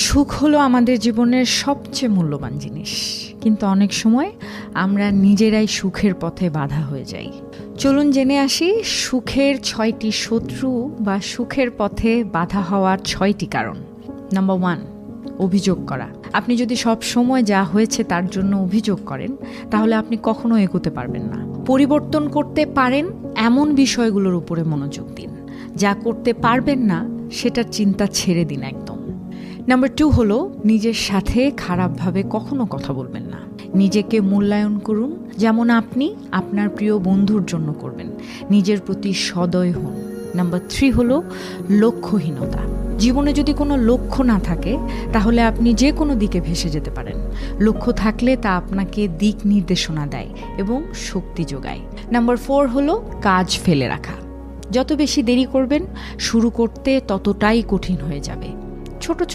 সুখ হলো আমাদের জীবনের সবচেয়ে মূল্যবান জিনিস, কিন্তু অনেক সময় আমরা নিজেরাই সুখের পথে বাধা হয়ে যাই। চলুন জেনে আসি সুখের 6টি শত্রু বা সুখের পথে বাধা হওয়ার 6টি কারণ। নাম্বার 1, অভিযোগ করা। আপনি যদি সব সময় যা হয়েছে তার জন্য অভিযোগ করেন, তাহলে আপনি কখনো এগোতে পারবেন না। পরিবর্তন করতে পারেন এমন বিষয়গুলোর উপরে মনোযোগ দিন, যা করতে পারবেন না সেটার চিন্তা ছেড়ে দিন একদম। নাম্বার 2 হলো নিজের সাথে খারাপভাবে কখনো কথা বলবেন না। নিজেকে মূল্যায়ন করুন, যেমন আপনি আপনার প্রিয় বন্ধুর জন্য করবেন। নিজের প্রতি সদয় হন। নাম্বার 3 হলো লক্ষ্যহীনতা। জীবনে যদি কোনো লক্ষ্য না থাকে, তাহলে আপনি যে কোনো দিকে ভেসে যেতে পারেন। লক্ষ্য থাকলে তা আপনাকে দিক নির্দেশনা দেয় এবং শক্তি যোগায়। নাম্বার 4 হলো কাজ ফেলে রাখা। যত বেশি দেরি করবেন, শুরু করতে ততটাই কঠিন হয়ে যাবে। ছোট